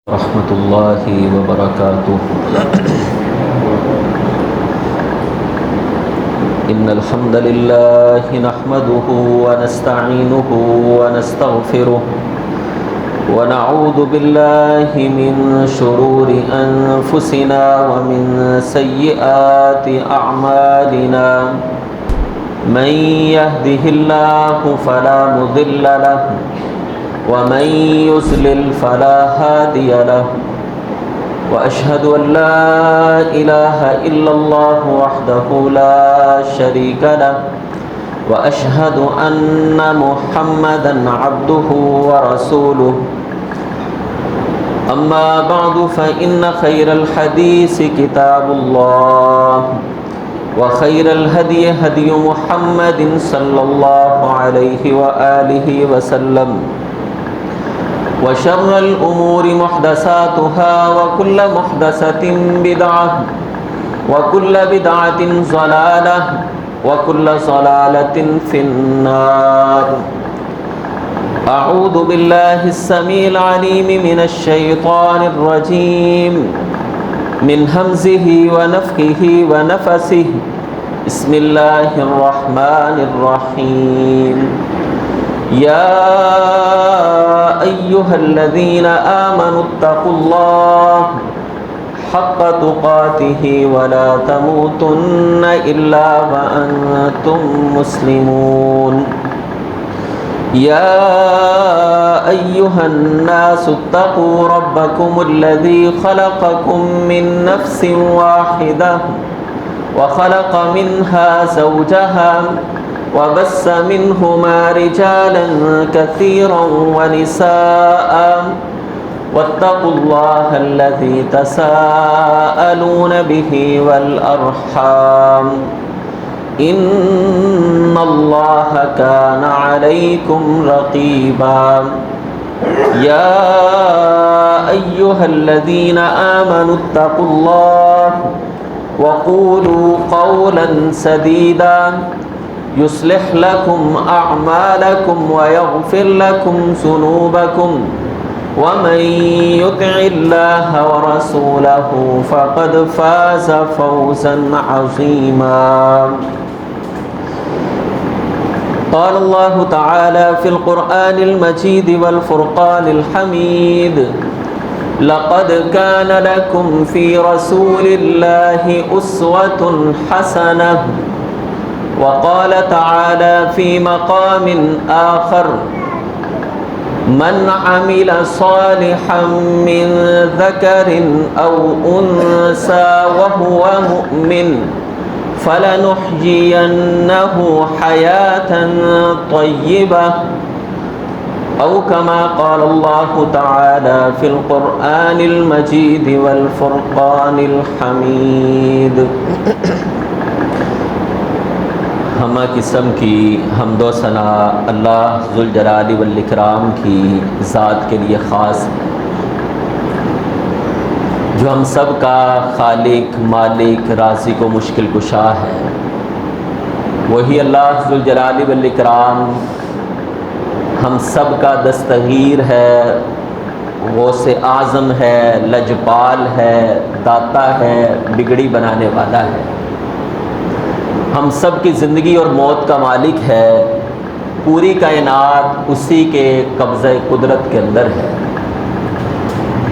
ورحمة الله وبركاته. إن الحمد لله نحمده ونستعينه ونستغفره ونعوذ بالله من شرور أنفسنا ومن سيئات أعمالنا. من يهده الله فلا مضل له ومن يضلل فلا هادي له، وأشهد أن لا إله إلا الله وحده لا شريك له، وأشهد أن محمدا عبده ورسوله. أما بعد فإن خير الحديث كتاب الله، وخير الهدي هدي محمد صلى الله عليه وآله وسلم، وشر الأمور محدثاتها وكل محدثة بدعة وكل بدعة ضلالة وكل ضلالة في النار. أعوذ بالله السميع العليم من الشيطان الرجيم من همزه ونفخه ونفسه. بسم الله الرحمن الرحيم. يا أيها الذين آمنوا اتقوا الله حق تقاته ولا تموتن إلا وأنتم مسلمون. يا أيها الناس اتقوا ربكم الذي خلقكم من نفس واحدة وخلق منها زوجها وبث منهما رجالا كثيرا ونساء، واتقوا الله الذي تساءلون به والأرحام إن الله كان عليكم رقيبا. يا أيها الذين آمنوا اتقوا الله وقولوا قولا سديدا يصلح لكم أعمالكم ويغفر لكم ذنوبكم، ومن يطع الله ورسوله فقد فاز فوزا عظيما. قال الله تعالى في القرآن المجيد والفرقان الحميد: لقد كان لكم في رسول الله أسوة حسنة. وقال تعالى في مقام آخر: من عمل صالحا من ذكر أو أنثى وهو مؤمن فلنحيينه حياة طيبة، أو كما قال الله تعالى في القرآن المجيد والفرقان الحميد. ہمہ قسم کی حمد و ثنا اللہ ذوالجلال والاکرام کی ذات کے لیے خاص ہے، جو ہم سب کا خالق، مالک، رازق و مشکل کشا ہے۔ وہی اللہ ذوالجلال والاکرام ہم سب کا دستگیر ہے، غوث اعظم ہے، لجپال ہے، داتا ہے، بگڑی بنانے والا ہے۔ ہم سب کی زندگی اور موت کا مالک ہے۔ پوری کائنات اسی کے قبضہ قدرت کے اندر ہے۔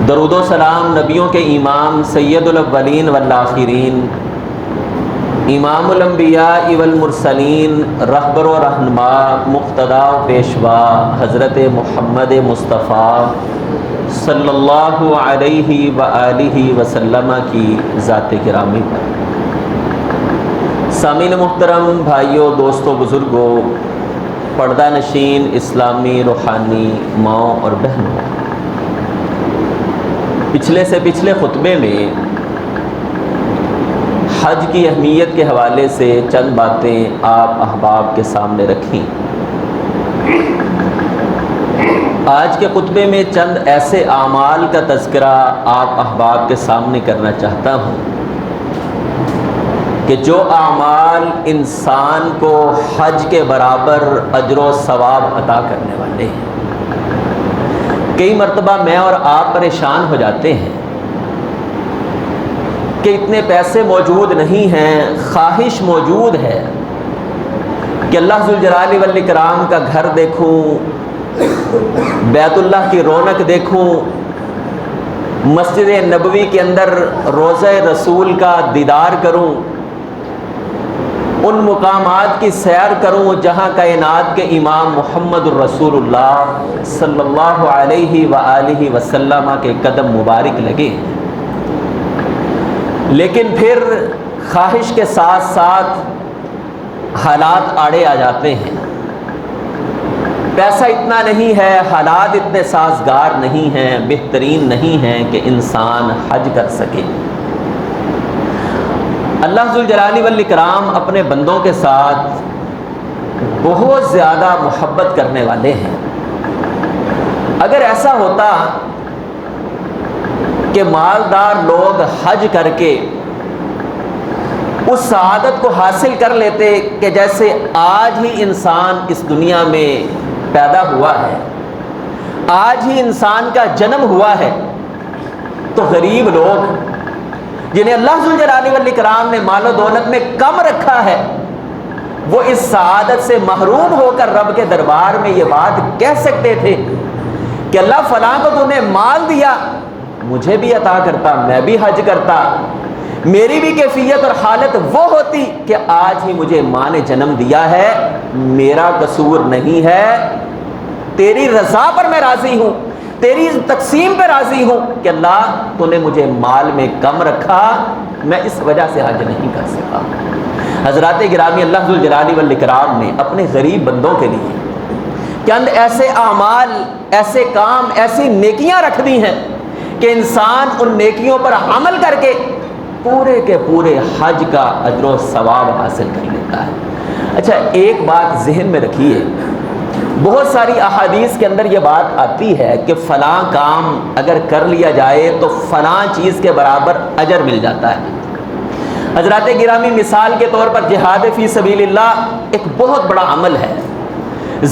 درود و سلام نبیوں کے امام سید الاولین والآخرین، امام الانبیاء والمرسلین، رہبر و رہنما، مقتدا و پیشوا حضرت محمد مصطفیٰ صلی اللہ علیہ وآلہ وسلم کی ذات گرامی پر۔ سامعین محترم، بھائیوں، دوستوں، بزرگوں، پردہ نشین اسلامی روحانی ماؤں اور بہنوں، پچھلے سے پچھلے خطبے میں حج کی اہمیت کے حوالے سے چند باتیں آپ احباب کے سامنے رکھیں۔ آج کے خطبے میں چند ایسے اعمال کا تذکرہ آپ احباب کے سامنے کرنا چاہتا ہوں کہ جو اعمال انسان کو حج کے برابر اجر و ثواب عطا کرنے والے ہیں۔ کئی مرتبہ میں اور آپ پریشان ہو جاتے ہیں کہ اتنے پیسے موجود نہیں ہیں، خواہش موجود ہے کہ اللہ ذوالجلال والاکرام کا گھر دیکھوں، بیت اللہ کی رونق دیکھوں، مسجد نبوی کے اندر روضہ رسول کا دیدار کروں، ان مقامات کی سیر کروں جہاں کائنات کے امام محمد الرسول اللہ صلی اللہ علیہ وآلہ وسلم کے قدم مبارک لگے۔ لیکن پھر خواہش کے ساتھ ساتھ حالات آڑے آ جاتے ہیں، پیسہ اتنا نہیں ہے، حالات اتنے سازگار نہیں ہیں، بہترین نہیں ہیں کہ انسان حج کر سکے۔ اللہ ذوالجلال والاکرام اپنے بندوں کے ساتھ بہت زیادہ محبت کرنے والے ہیں۔ اگر ایسا ہوتا کہ مالدار لوگ حج کر کے اس سعادت کو حاصل کر لیتے کہ جیسے آج ہی انسان اس دنیا میں پیدا ہوا ہے، آج ہی انسان کا جنم ہوا ہے، تو غریب لوگ جنہیں اللہ ذوالجلال والاکرام نے مال و دولت میں کم رکھا ہے، وہ اس سعادت سے محروم ہو کر رب کے دربار میں یہ بات کہہ سکتے تھے کہ اللہ فلاں کو تو نے مال دیا، مجھے بھی عطا کرتا، میں بھی حج کرتا، میری بھی کیفیت اور حالت وہ ہوتی کہ آج ہی مجھے ماں نے جنم دیا ہے، میرا قصور نہیں ہے، تیری رضا پر میں راضی ہوں، تیری تقسیم پہ راضی ہوں کہ اللہ تو نے مجھے مال میں کم رکھا، میں اس وجہ سے حج نہیں کر سکا۔ حضرات گرامی، اللہ ذوالجلال والاکرام نے اپنے غریب بندوں کے لیے چند ایسے اعمال، ایسے کام، ایسی نیکیاں رکھ دی ہیں کہ انسان ان نیکیوں پر عمل کر کے پورے کے پورے حج کا اجر و ثواب حاصل کر لیتا ہے۔ اچھا، ایک بات ذہن میں رکھیے، بہت ساری احادیث کے اندر یہ بات آتی ہے کہ فلاں کام اگر کر لیا جائے تو فلاں چیز کے برابر اجر مل جاتا ہے۔ حضرات گرامی، مثال کے طور پر جہاد فی سبیل اللہ ایک بہت بڑا عمل ہے،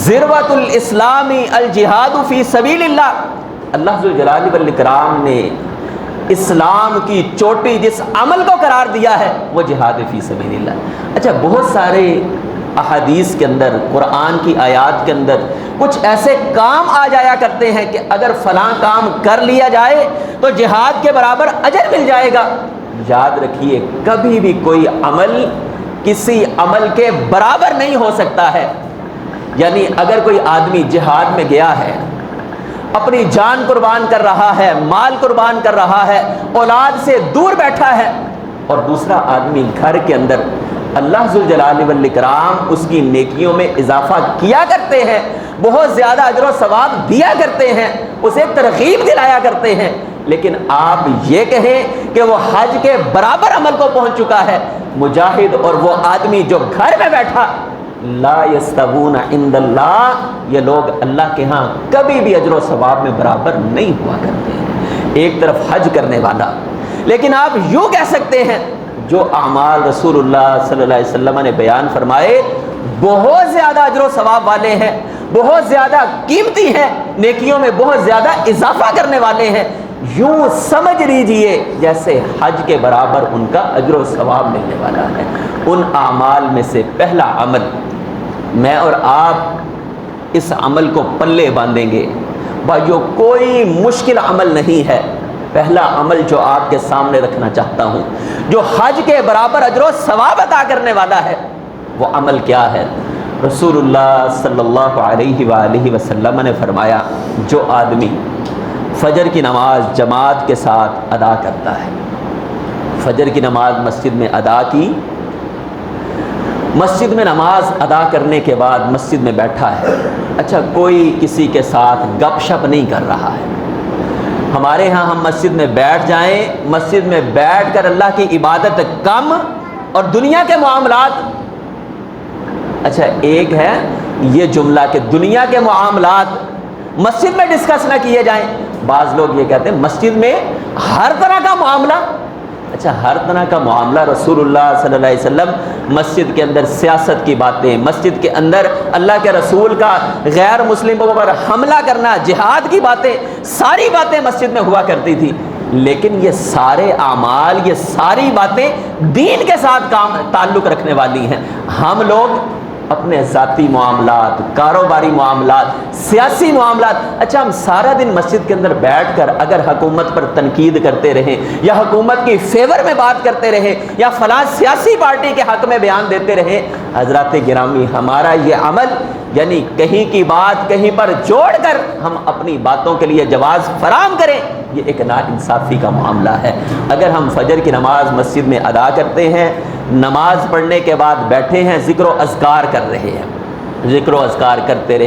ذروۃ الاسلام الجہاد فی سبیل اللہ۔ اللہ ذوالجلال والاکرام نے اسلام کی چوٹی جس عمل کو قرار دیا ہے وہ جہاد فی سبیل اللہ۔ اچھا، بہت سارے احادیث کے اندر، قرآن کی آیات کے اندر کچھ ایسے کام آ جایا کرتے ہیں کہ اگر فلاں کام کر لیا جائے تو جہاد کے برابر اجر مل جائے گا۔ یاد رکھیے، کبھی بھی کوئی عمل کسی عمل کے برابر نہیں ہو سکتا ہے۔ یعنی اگر کوئی آدمی جہاد میں گیا ہے، اپنی جان قربان کر رہا ہے، مال قربان کر رہا ہے، اولاد سے دور بیٹھا ہے، اور دوسرا آدمی گھر کے اندر اللہ ذوالجلال والاکرام اس کی نیکیوں میں اضافہ کیا کرتے ہیں، بہت زیادہ اجر و ثواب دیا کرتے ہیں، اسے ترغیب دلایا کرتے ہیں، لیکن آپ یہ کہیں کہ وہ حج کے برابر عمل کو پہنچ چکا ہے، مجاہد اور وہ آدمی جو گھر میں بیٹھا، لا یستوون عند اللہ، یہ لوگ اللہ کے ہاں کبھی بھی اجر و ثواب میں برابر نہیں ہوا کرتے ہیں۔ ایک طرف حج کرنے والا، لیکن آپ یوں کہہ سکتے ہیں جو اعمال رسول اللہ صلی اللہ علیہ وسلم نے بیان فرمائے بہت زیادہ اجر و ثواب والے ہیں، بہت زیادہ قیمتی ہیں، نیکیوں میں بہت زیادہ اضافہ کرنے والے ہیں، یوں سمجھ لیجئے جیسے حج کے برابر ان کا اجر و ثواب ملنے والا ہے۔ ان اعمال میں سے پہلا عمل، میں اور آپ اس عمل کو پلے باندھیں گے بھائیو، کوئی مشکل عمل نہیں ہے۔ پہلا عمل جو آپ کے سامنے رکھنا چاہتا ہوں، جو حج کے برابر اجر و ثواب عطا کرنے والا ہے، وہ عمل کیا ہے؟ رسول اللہ صلی اللہ علیہ وآلہ وسلم نے فرمایا، جو آدمی فجر کی نماز جماعت کے ساتھ ادا کرتا ہے، فجر کی نماز مسجد میں ادا کی، مسجد میں نماز ادا کرنے کے بعد مسجد میں بیٹھا ہے، اچھا کوئی کسی کے ساتھ گپ شپ نہیں کر رہا ہے۔ ہمارے ہاں ہم مسجد میں بیٹھ جائیں، مسجد میں بیٹھ کر اللہ کی عبادت کم اور دنیا کے معاملات، اچھا ایک ہے یہ جملہ کہ دنیا کے معاملات مسجد میں ڈسکس نہ کیے جائیں۔ بعض لوگ یہ کہتے ہیں مسجد میں ہر طرح کا معاملہ، اچھا ہر طرح کا معاملہ رسول اللہ صلی اللہ علیہ وسلم مسجد کے اندر سیاست کی باتیں، مسجد کے اندر اللہ کے رسول کا غیر مسلموں پر حملہ کرنا، جہاد کی باتیں، ساری باتیں مسجد میں ہوا کرتی تھی، لیکن یہ سارے اعمال، یہ ساری باتیں دین کے ساتھ تعلق رکھنے والی ہیں۔ ہم لوگ اپنے ذاتی معاملات، کاروباری معاملات، سیاسی معاملات، اچھا ہم سارا دن مسجد کے اندر بیٹھ کر اگر حکومت پر تنقید کرتے رہیں یا حکومت کی فیور میں بات کرتے رہیں یا فلاں سیاسی پارٹی کے حق میں بیان دیتے رہیں، حضرات گرامی ہمارا یہ عمل یعنی کہیں کی بات کہیں پر جوڑ کر ہم اپنی باتوں کے لیے جواز فراہم کریں، یہ ایک ناانصافی کا معاملہ ہے۔ اگر ہم فجر کی نماز مسجد میں ادا کرتے ہیں، نماز پڑھنے کے بعد بیٹھے ہیں، ذکر و اذکار کر رہے ہیں، ذکر و اذکار کرتے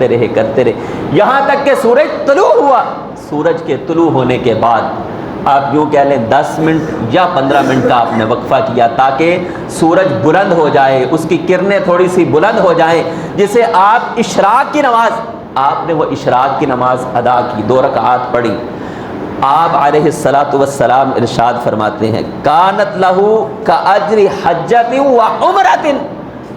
رہے یہاں تک کہ سورج طلوع ہوا، سورج کے طلوع ہونے کے بعد آپ یوں کہہ لیں 10 منٹ یا 15 منٹ کا آپ نے وقفہ کیا تاکہ سورج بلند ہو جائے، اس کی کرنیں تھوڑی سی بلند ہو جائیں، جسے آپ اشراق کی نماز، آپ نے وہ اشراق کی نماز ادا کی، 2 رکعات پڑھی۔ آپ علیہ الصلاۃ والسلام ارشاد فرماتے ہیں کانت لہو کاجر حجۃ و عمرۃ،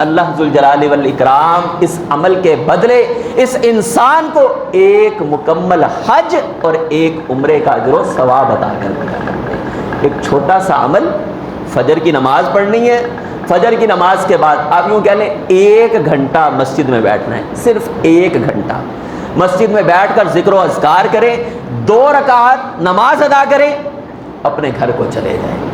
اللہ ذوالجلال والاکرام اس عمل کے بدلے اس انسان کو ایک مکمل حج اور ایک عمرے کا اجر و ثواب عطا کر دیا کرتے ہیں۔ ایک چھوٹا سا عمل، فجر کی نماز پڑھنی ہے، فجر کی نماز کے بعد آپ یوں کہہ لیں 1 گھنٹہ مسجد میں بیٹھنا ہے، صرف 1 گھنٹہ مسجد میں بیٹھ کر ذکر و اذکار کریں، 2 رکعات نماز ادا کریں، اپنے گھر کو چلے جائیں۔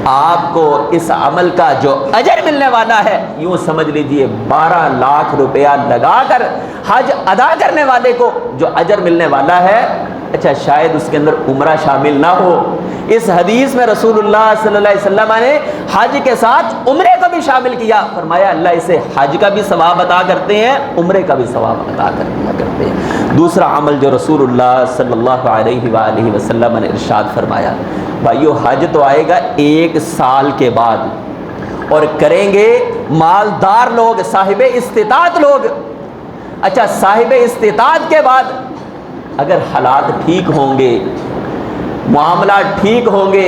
آپ کو اس عمل کا جو اجر ملنے والا ہے، یوں سمجھ لیجئے 12 لاکھ روپیہ لگا کر حج ادا کرنے والے کو جو اجر ملنے والا ہے، اچھا شاید اس کے اندر عمرہ شامل نہ ہو۔ اس حدیث میں رسول اللہ صلی اللہ علیہ وسلم نے حج کے ساتھ عمرے کو بھی شامل کیا، فرمایا اللہ اسے حج کا بھی ثواب عطا کرتے ہیں، عمرے کا بھی ثواب عطا کر دیا کرتے ہیں۔ دوسرا عمل جو رسول اللہ صلی اللہ علیہ وآلہ وسلم نے ارشاد فرمایا، بھائیو حج تو آئے گا 1 سال کے بعد اور کریں گے مالدار لوگ، صاحب استطاعت لوگ۔ اچھا صاحب استطاعت کے بعد اگر حالات ٹھیک ہوں گے، معاملات ٹھیک ہوں گے،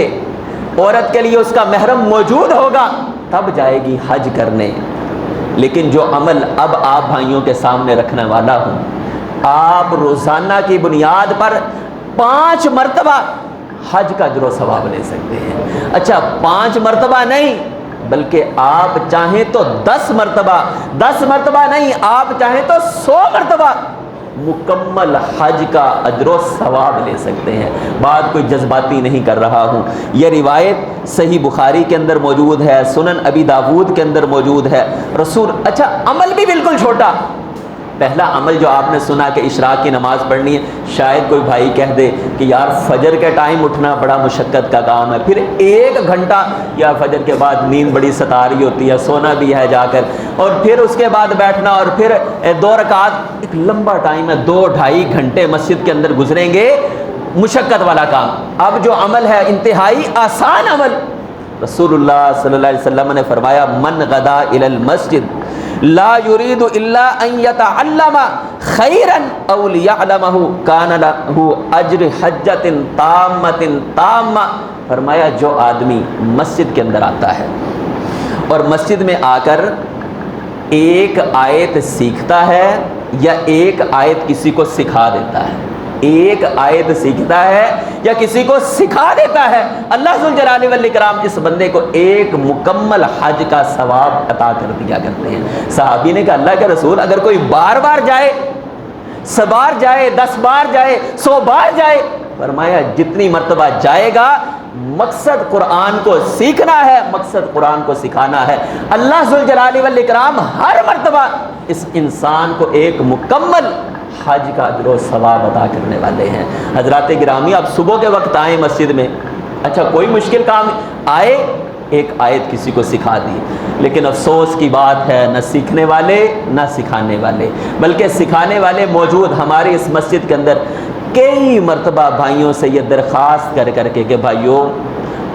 عورت کے لیے اس کا محرم موجود ہوگا، تب جائے گی حج کرنے۔ لیکن جو عمل اب آپ بھائیوں کے سامنے رکھنے والا ہوں، آپ روزانہ کی بنیاد پر 5 مرتبہ حج کا اجر و ثواب لے سکتے ہیں۔ اچھا 5 مرتبہ نہیں بلکہ آپ چاہیں تو 10 مرتبہ، 10 مرتبہ نہیں آپ چاہیں تو 100 مرتبہ مکمل حج کا اجر و ثواب لے سکتے ہیں۔ بات کوئی جذباتی نہیں کر رہا ہوں، یہ روایت صحیح بخاری کے اندر موجود ہے، سنن ابی داود کے اندر موجود ہے۔ رسول اچھا عمل بھی بالکل چھوٹا، پہلا عمل جو آپ نے سنا کہ اشراق کی نماز پڑھنی ہے، شاید کوئی بھائی کہہ دے کہ یار فجر کے ٹائم اٹھنا بڑا مشقت کا کام ہے، پھر 1 گھنٹہ، یا فجر کے بعد نیند بڑی ستا رہی ہوتی ہے، سونا بھی ہے جا کر، اور پھر اس کے بعد بیٹھنا، اور پھر 2 رکعات، ایک لمبا ٹائم ہے، 2-2.5 گھنٹے مسجد کے اندر گزریں گے، مشقت والا کام۔ اب جو عمل ہے انتہائی آسان عمل، رسول اللہ صلی اللہ علیہ وسلم نے فرمایا من غدا الی المسجد لا يريد الا ان يتعلم خيرا او ليعلمه كان له اجر حجۃ تامہ فرمایا جو آدمی مسجد کے اندر آتا ہے اور مسجد میں آ کر ایک آیت سیکھتا ہے یا ایک آیت کسی کو سکھا دیتا ہے، ایک آیت سیکھتا ہے یا کسی کو سکھا دیتا ہے، اللہ ذوالجلال والاکرام اس بندے کو ایک مکمل حج کا ثواب عطا کر دیا کرتے ہیں۔ صحابی نے کہا اللہ کے رسول اگر کوئی بار بار جائے، 100 بار جائے، 10 بار جائے، 100 بار جائے، فرمایا جتنی مرتبہ جائے گا مقصد قرآن کو سیکھنا ہے، مقصد قرآن کو سکھانا ہے۔ اللہ ذوالجلال والاکرام ہر مرتبہ اس انسان کو ایک مکمل حج کا اجر و ثواب عطا کرنے والے ہیں۔ حضرات گرامی آپ صبح کے وقت آئیں مسجد میں، اچھا کوئی مشکل کام آئے، ایک آیت کسی کو سکھا دی، لیکن افسوس کی بات ہے نہ سیکھنے والے نہ سکھانے والے، بلکہ سکھانے والے موجود ہماری اس مسجد کے اندر کئی مرتبہ بھائیوں سے یہ درخواست کر کے کہ بھائیوں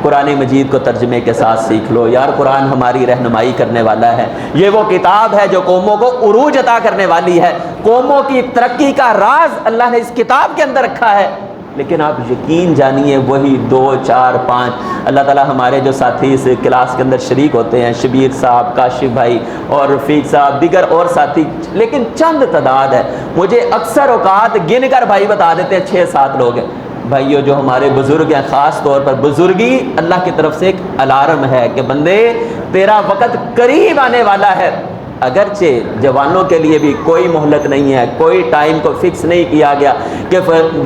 قرآن مجید کو ترجمے کے ساتھ سیکھ لو، یار قرآن ہماری رہنمائی کرنے والا ہے، یہ وہ کتاب ہے جو قوموں کو عروج عطا کرنے والی ہے، قوموں کی ترقی کا راز اللہ نے اس کتاب کے اندر رکھا ہے، لیکن آپ یقین جانیے وہی 2 4 5 اللہ تعالیٰ ہمارے جو ساتھی اس کلاس کے اندر شریک ہوتے ہیں، شبیر صاحب، کاشف بھائی اور رفیق صاحب، دیگر اور ساتھی، لیکن چند تعداد ہے، مجھے اکثر اوقات گن کر بھائی بتا دیتے ہیں 6 7 لوگ ہیں۔ بھائیو جو ہمارے بزرگ ہیں، خاص طور پر بزرگی اللہ کی طرف سے ایک الارم ہے کہ بندے تیرا وقت قریب آنے والا ہے۔ اگرچہ جوانوں کے لیے بھی کوئی مہلت نہیں ہے، کوئی ٹائم کو فکس نہیں کیا گیا کہ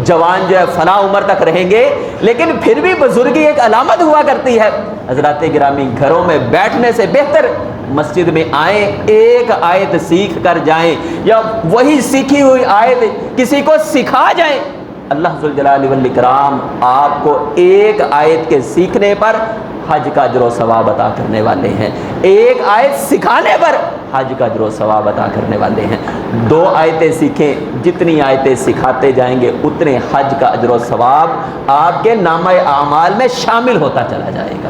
جوان جو ہے فلاں عمر تک رہیں گے، لیکن پھر بھی بزرگی ایک علامت ہوا کرتی ہے۔ حضرات گرامی، گھروں میں بیٹھنے سے بہتر مسجد میں آئیں، ایک آیت سیکھ کر جائیں یا وہی سیکھی ہوئی آیت کسی کو سکھا جائیں۔ اللہ ذوالجلال والاکرام آپ کو ایک آیت کے سیکھنے پر حج کا اجر و ثواب عطا کرنے والے ہیں، ایک آیت سکھانے پر حج کا اجر و ثواب عطا کرنے والے ہیں۔ 2 آیتیں سیکھیں، جتنی آیتیں سکھاتے جائیں گے اتنے حج کا اجر و ثواب آپ کے نامہ اعمال میں شامل ہوتا چلا جائے گا۔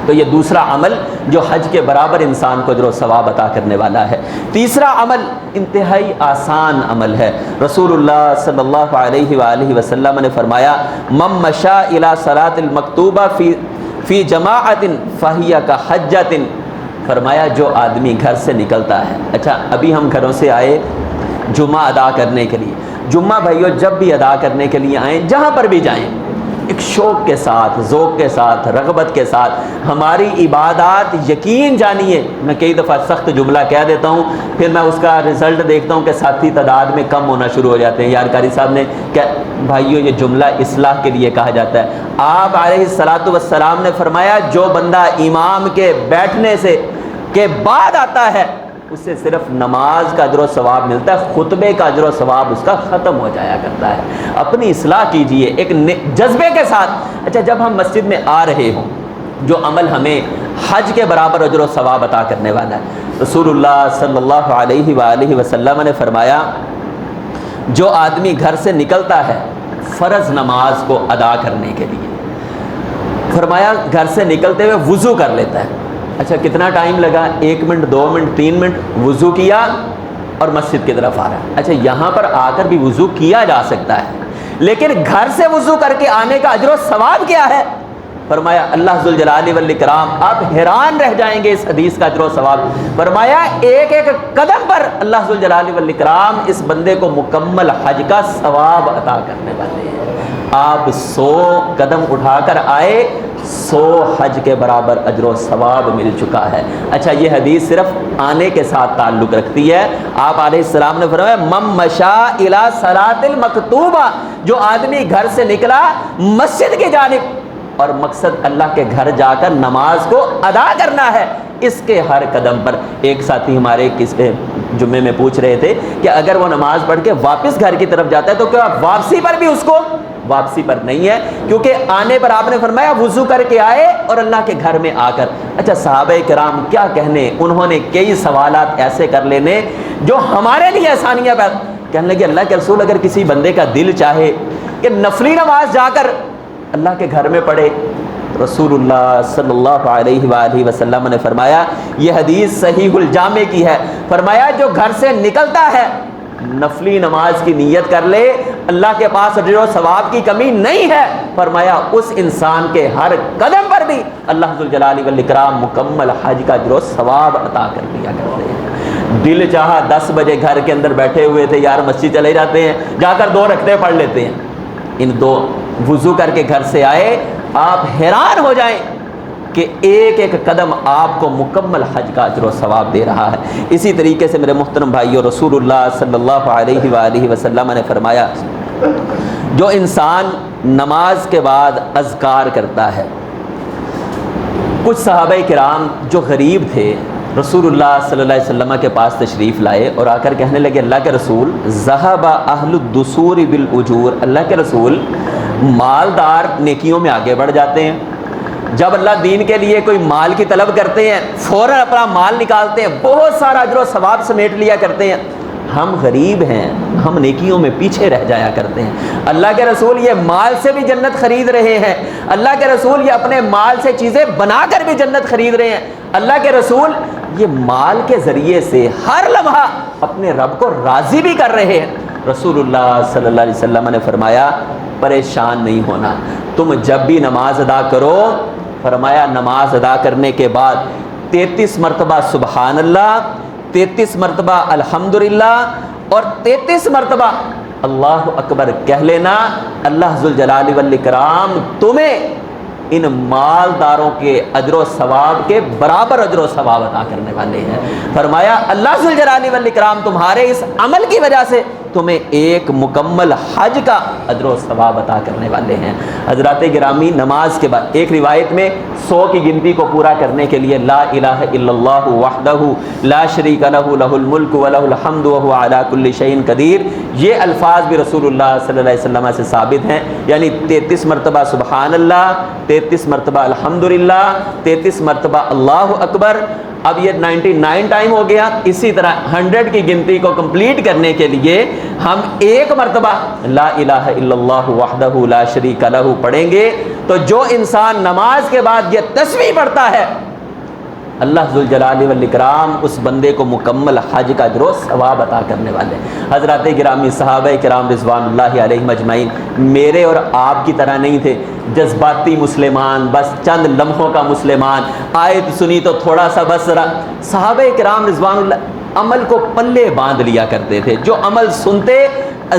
تو یہ دوسرا عمل جو حج کے برابر انسان کو اجر و ثواب عطا کرنے والا ہے۔ تیسرا عمل انتہائی آسان عمل ہے۔ رسول اللہ صلی اللہ علیہ وآلہ وسلم نے فرمایا، من مشى الى صلاۃ المکتوبہ فی جماعت فہی کحجۃ، فرمایا جو آدمی گھر سے نکلتا ہے، اچھا ابھی ہم گھروں سے آئے جمعہ ادا کرنے کے لیے، جمعہ بھائیو جب بھی ادا کرنے کے لیے آئیں، جہاں پر بھی جائیں، ایک شوق کے ساتھ، ذوق کے ساتھ، رغبت کے ساتھ ہماری عبادات، یقین جانیے میں کئی دفعہ سخت جملہ کہہ دیتا ہوں، پھر میں اس کا رزلٹ دیکھتا ہوں کہ ساتھی تعداد میں کم ہونا شروع ہو جاتے ہیں۔ یار قاری صاحب نے کہ بھائیو یہ جملہ اصلاح کے لیے کہا جاتا ہے۔ آپ علیہ الصلاۃ والسلام نے فرمایا جو بندہ امام کے بیٹھنے سے کے بعد آتا ہے اس سے صرف نماز کا اجر و ثواب ملتا ہے، خطبے کا اجر و ثواب اس کا ختم ہو جایا کرتا ہے۔ اپنی اصلاح کیجئے ایک جذبے کے ساتھ۔ اچھا جب ہم مسجد میں آ رہے ہوں، جو عمل ہمیں حج کے برابر اجر و ثواب عطا کرنے والا ہے، رسول اللہ صلی اللہ علیہ وآلہ وسلم نے فرمایا جو آدمی گھر سے نکلتا ہے فرض نماز کو ادا کرنے کے لیے، فرمایا گھر سے نکلتے ہوئے وضو کر لیتا ہے۔ اچھا کتنا ٹائم لگا؟ 1 منٹ 2 منٹ 3 منٹ، وضو کیا اور مسجد کی طرف آ رہا ہے۔ اچھا یہاں پر آ کر بھی وضو کیا جا سکتا ہے، لیکن گھر سے وضو کر کے آنے کا اجر و ثواب کیا ہے؟ فرمایا اللہ ذوالجلال والاکرام، آپ حیران رہ جائیں گے اس حدیث کا اجر و ثواب۔ فرمایا ایک ایک قدم پر اللہ ذوالجلال والاکرام اس بندے کو مکمل حج کا ثواب عطا کرنے والے ہیں۔ آپ 100 قدم اٹھا کر آئے، 100 حج کے برابر اجر و ثواب مل چکا ہے۔ اچھا یہ حدیث صرف آنے کے ساتھ تعلق رکھتی ہے۔ آپ علیہ السلام نے فرمایا من مشى الى صلاۃ المکتوبہ، جو آدمی گھر سے نکلا مسجد کی جانب اور مقصد اللہ کے گھر جا کر نماز کو ادا کرنا ہے، اس کے ہر قدم پر ایک ساتھی ہمارے کس جمعے میں پوچھ رہے تھے کہ اگر وہ نماز پڑھ کے واپس گھر کی طرف جاتا ہے تو کیا واپسی پر بھی اس کو؟ واپسی پر نہیں ہے، کیونکہ آنے پر آپ نے فرمایا وضو کر کے آئے اور اللہ کے گھر میں آ کر۔ اچھا صحابہ کرام کیا کہنے، انہوں نے کئی سوالات ایسے کر لینے جو ہمارے لیے آسانیاں کہنے لگے اللہ کے رسول اگر کسی بندے کا دل چاہے کہ نفلی نماز جا کر اللہ کے گھر میں پڑھے، رسول اللہ صلی اللہ علیہ وآلہ وسلم نے فرمایا، یہ حدیث صحیح الجامع کی ہے، فرمایا جو گھر سے نکلتا ہے نفلی نماز کی نیت کر لے، اللہ کے پاس اجر و ثواب کی کمی نہیں ہے، فرمایا اس انسان کے ہر قدم پر بھی اللہ ذوالجلال والاکرام مکمل حج کا اجر و ثواب عطا کر دیا کرتے ہیں۔ دل چاہا 10 بجے گھر کے اندر بیٹھے ہوئے تھے، یار مسجد چلے جاتے ہیں، جا کر 2 رکعتیں پڑھ لیتے ہیں، ان 2 وضو کر کے گھر سے آئے، آپ حیران ہو جائیں کہ ایک ایک قدم آپ کو مکمل حج کا اجر و ثواب دے رہا ہے۔ اسی طریقے سے میرے محترم بھائیو، رسول اللہ صلی اللہ علیہ وآلہ وسلم نے فرمایا جو انسان نماز کے بعد اذکار کرتا ہے، کچھ صحابہ کرام جو غریب تھے رسول اللہ صلی اللہ علیہ وسلم کے پاس تشریف لائے اور آ کر کہنے لگے اللہ کے رسول ذہب اہل الدثور بالاجور، اللہ کے رسول مالدار نیکیوں میں آگے بڑھ جاتے ہیں، جب اللہ دین کے لیے کوئی مال کی طلب کرتے ہیں فوراً اپنا مال نکالتے ہیں، بہت سارا اجر و ثواب سمیٹ لیا کرتے ہیں، ہم غریب ہیں، ہم نیکیوں میں پیچھے رہ جایا کرتے ہیں۔ اللہ کے رسول یہ مال سے بھی جنت خرید رہے ہیں، اللہ کے رسول یہ اپنے مال سے چیزیں بنا کر بھی جنت خرید رہے ہیں، اللہ کے رسول یہ مال کے ذریعے سے ہر لمحہ اپنے رب کو راضی بھی کر رہے ہیں۔ رسول اللہ صلی اللہ علیہ وسلم نے فرمایا پریشان نہیں ہونا. تم جب بھی نماز ادا کرو، فرمایا نماز ادا کرنے کے بعد 33 مرتبہ سبحان اللہ، 33 مرتبہ الحمدللہ اور 33 مرتبہ اللہ اکبر کہہ لینا. اللہ ذوالجلال والاکرام تمہیں ان مالداروں کے اجر و ثواب کے برابر اجر و ثواب عطا کرنے والے ہیں. فرمایا اللہ ذوالجلال والاکرام تمہارے اس عمل کی وجہ سے تمہیں ایک مکمل حج کا اجر و ثواب عطا کرنے والے ہیں. حضرات گرامی، نماز کے بعد ایک روایت میں 100 کی گنتی کو پورا کرنے کے لیے لا الہ الا اللہ وحدہ لا شریک لہ لہ الملک ولہ الحمد وہو علی کل شیء قدیر، یہ الفاظ بھی رسول اللہ صلی اللہ علیہ وسلم سے ثابت ہیں. یعنی 33 مرتبہ سبحان اللہ، 33 مرتبہ الحمدللہ، 33 مرتبہ اللہ اکبر. اب یہ 99 ٹائم ہو گیا. اسی طرح 100 کی گنتی کو کمپلیٹ کرنے کے لیے ہم ایک مرتبہ لا الہ الا اللہ وحدہ لا شریک لہ پڑھیں گے. تو جو انسان نماز کے بعد یہ تسبیح پڑھتا ہے، اللہ ذوالجلال والاکرام اس بندے کو مکمل حج کا اجر و ثواب عطا کرنے والے. حضرات گرامی، صحابہ کرام رضوان اللہ علیہم اجمعین میرے اور آپ کی طرح نہیں تھے جذباتی مسلمان، بس چند لمحوں کا مسلمان. آیت سنی تو تھوڑا سا بس. صحابہ کرام رضوان اللہ عمل کو پلے باندھ لیا کرتے تھے. جو عمل سنتے،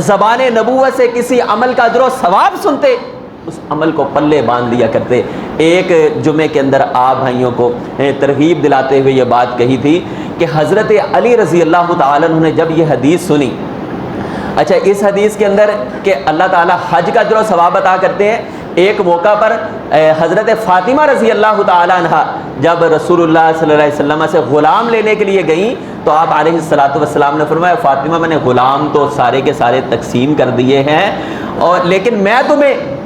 زبان نبوت سے کسی عمل کا اجر و ثواب سنتے، اس عمل کو پلے باندھ لیا کرتے. ایک جمعے کے اندر آپ بھائیوں کو ترغیب دلاتے ہوئے یہ بات کہی تھی کہ حضرت علی رضی اللہ تعالیٰ عنہ نے جب یہ حدیث سنی، اچھا اس حدیث کے اندر کہ اللہ تعالیٰ حج کا اجر و ثواب عطا کرتے ہیں، ایک موقع پر حضرت فاطمہ رضی اللہ تعالیٰ عنہ جب رسول اللہ صلی اللہ علیہ وسلم سے غلام لینے کے لیے گئیں تو آپ علیہ الصلوۃ والسلام نے فرمایا فاطمہ میں نے غلام تو سارے کے سارے تقسیم کر دیے ہیں، اور لیکن میں تمہیں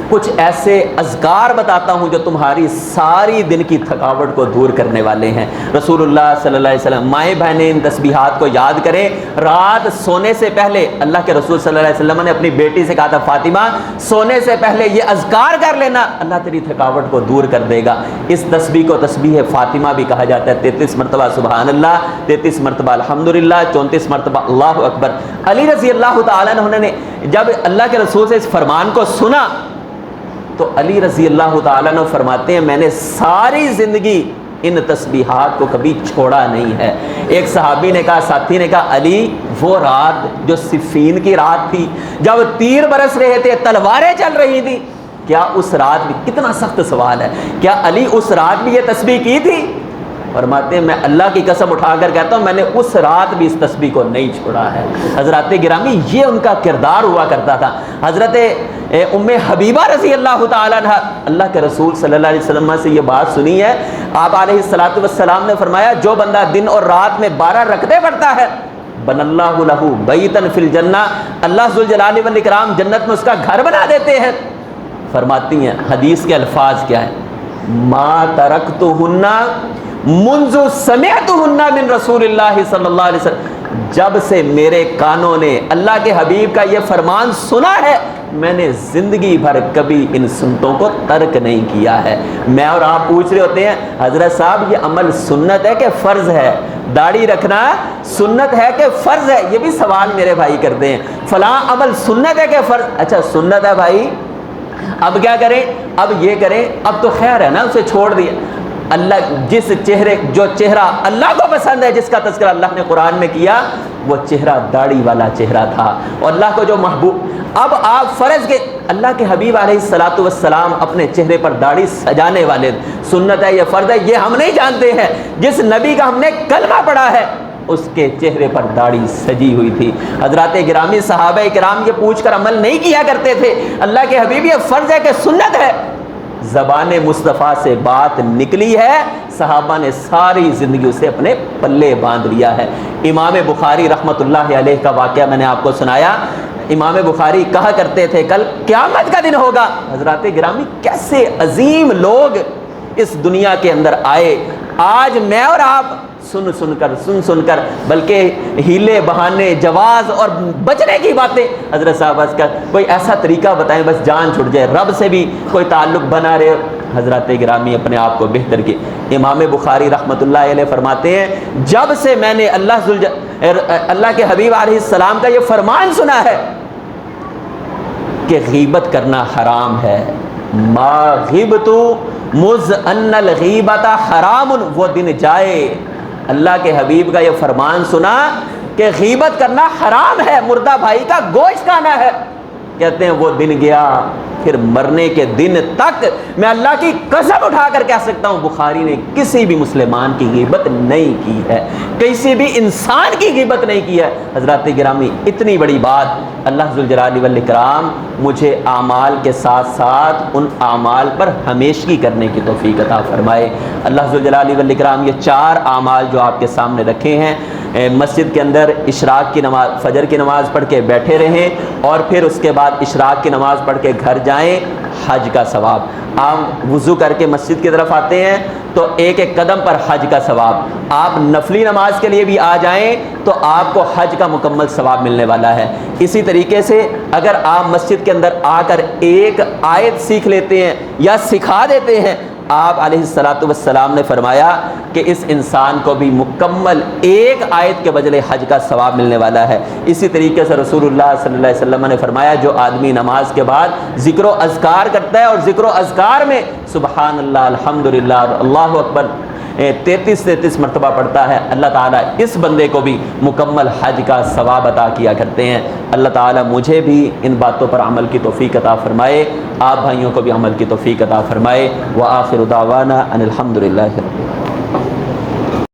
کچھ ایسے اذکار بتاتا ہوں جو تمہاری ساری دن کی تھکاوٹ کو دور کرنے والے ہیں. رسول اللہ صلی اللہ علیہ وسلم، مائیں بہنیں ان تسبیحات کو یاد کریں. رات سونے سے پہلے اللہ کے رسول صلی اللہ علیہ وسلم نے اپنی بیٹی سے کہا تھا فاطمہ سونے سے پہلے یہ اذکار کر لینا، اللہ تیری تھکاوٹ کو دور کر دے گا. اس تسبیح کو تسبیح فاطمہ بھی کہا جاتا ہے. 33 مرتبہ سبحان اللہ، 33 مرتبہ الحمدللہ، 34 مرتبہ اللہ اکبر. علی رضی اللہ تعالیٰ عنہ نے جب اللہ کے رسول سے اس فرمان کو سنا تو علی رضی اللہ تعالیٰ عنہ فرماتے ہیں میں نے ساری زندگی ان تسبیحات کو کبھی چھوڑا نہیں ہے. ایک صحابی نے کہا، ساتھی نے کہا علی وہ رات جو صفین کی رات تھی، جب تیر برس رہے تھے، تلواریں چل رہی تھی، کیا اس رات بھی، کتنا سخت سوال ہے، کیا علی اس رات بھی یہ تسبیح کی تھی؟ فرماتے ہیں میں اللہ کی قسم اٹھا کر کہتا ہوں میں نے اس رات بھی اس تسبیح کو نہیں چھوڑا ہے. حضرات گرامی، یہ ان کا کردار ہوا کرتا تھا. حضرت ام حبیبہ رضی اللہ تعالیٰ عنہ، اللہ کے رسول صلی اللہ علیہ وسلم سے یہ بات سنی ہے. آپ علیہ الصلوۃ والسلام نے فرمایا جو بندہ دن اور رات میں 12 رکعتیں پڑھتا ہے بن اللہ لہ بیتن فی الجنہ، اللہ ذوالجلال والاکرام جنت میں اس کا گھر بنا دیتے ہیں. فرماتی ہیں حدیث کے الفاظ کیا ہیں، ما ترکتہن منذ سمعتہن من رسول اللہ صلی اللہ علیہ وسلم، جب سے میرے کانوں نے اللہ کے حبیب کا یہ فرمان سنا ہے میں نے زندگی بھر کبھی ان سنتوں کو ترک نہیں کیا ہے. میں اور آپ پوچھ رہے ہوتے ہیں حضرت صاحب یہ عمل سنت ہے کہ فرض ہے؟ داڑھی رکھنا سنت ہے کہ فرض ہے؟ یہ بھی سوال میرے بھائی کرتے ہیں. فلاں عمل سنت ہے کہ فرض؟ اچھا سنت ہے بھائی، اب کیا کریں؟ اب یہ کریں، اب تو خیر ہے نا، اسے چھوڑ دیا. اللہ جس چہرے، جو چہرہ اللہ کو پسند ہے، جس کا تذکرہ اللہ نے قرآن میں کیا، وہ چہرہ داڑھی والا چہرہ تھا، اور اللہ کو جو محبوب. اب آپ فرض کے اللہ کے حبیب علیہ الصلوۃ والسلام اپنے چہرے پر داڑھی سجانے والے، سنت ہے یا فرض ہے یہ ہم نہیں جانتے ہیں. جس نبی کا ہم نے کلمہ پڑھا ہے اس کے چہرے پر داڑھی سجی ہوئی تھی. حضرات گرامی، صحابہ کرام یہ پوچھ کر عمل نہیں کیا کرتے تھے اللہ کے حبیب یہ فرض ہے کہ سنت ہے؟ زبان مصطفیٰ سے بات نکلی ہے، صحابہ نے ساری زندگی اسے اپنے پلے باندھ لیا ہے. امام بخاری رحمۃ اللہ علیہ کا واقعہ میں نے آپ کو سنایا. امام بخاری کہا کرتے تھے کل قیامت کا دن ہوگا. حضرات گرامی، کیسے عظیم لوگ اس دنیا کے اندر آئے. آج میں اور آپ سن کر بلکہ ہیلے بہانے، جواز اور بچنے کی باتیں. حضرت صاحب اس کا کوئی ایسا طریقہ بتائیں بس جان چھٹ جائے، رب سے بھی کوئی تعلق بنا رہے. حضرات گرامی اپنے آپ کو بہتر کی. امام بخاری رحمۃ اللہ علیہ فرماتے ہیں جب سے میں نے اللہ کے حبیب علیہ السلام کا یہ فرمان سنا ہے کہ غیبت کرنا حرام ہے. ما غیبت مذ ان الغیبت حرام. وہ دن جائے، اللہ کے حبیب کا یہ فرمان سنا کہ غیبت کرنا حرام ہے، مردہ بھائی کا گوشت کھانا ہے. کہتے ہیں وہ دن گیا، پھر مرنے کے دن تک میں اللہ کی قسم اٹھا کر کہہ سکتا ہوں بخاری نے کسی بھی مسلمان کی غیبت نہیں کی ہے، کسی بھی انسان کی غیبت نہیں کی ہے. حضرات گرامی، اتنی بڑی بات اللہ ذوالجلال والاکرام مجھے اعمال کے ساتھ ساتھ ان اعمال پر ہمیشگی کرنے کی توفیق عطا فرمائے. اللہ ذوالجلال والاکرام یہ 4 اعمال جو آپ کے سامنے رکھے ہیں، مسجد کے اندر اشراق کی نماز، فجر کی نماز پڑھ کے بیٹھے رہیں اور پھر اس کے بعد اشراق کی نماز پڑھ کے گھر جائیں، حج کا ثواب. آپ وضو کر کے مسجد کی طرف آتے ہیں تو ایک ایک قدم پر حج کا ثواب. آپ نفلی نماز کے لیے بھی آ جائیں تو آپ کو حج کا مکمل ثواب ملنے والا ہے. اسی طریقے سے اگر آپ مسجد کے اندر آ کر ایک آیت سیکھ لیتے ہیں یا سکھا دیتے ہیں، آپ علیہ الصلاۃ والسلام نے فرمایا کہ اس انسان کو بھی مکمل ایک آیت کے بدلے حج کا ثواب ملنے والا ہے. اسی طریقے سے رسول اللہ صلی اللہ علیہ وسلم نے فرمایا جو آدمی نماز کے بعد ذکر و اذکار کرتا ہے اور ذکر و اذکار میں سبحان اللہ، الحمدللہ اور اللہ اکبر 33 مرتبہ پڑھتا ہے، اللہ تعالیٰ اس بندے کو بھی مکمل حج کا ثواب عطا کیا کرتے ہیں. اللہ تعالیٰ مجھے بھی ان باتوں پر عمل کی توفیق عطا فرمائے، آپ بھائیوں کو بھی عمل کی توفیق عطا فرمائے. وآخر دعوانا ان الحمدللہ رب العالمین.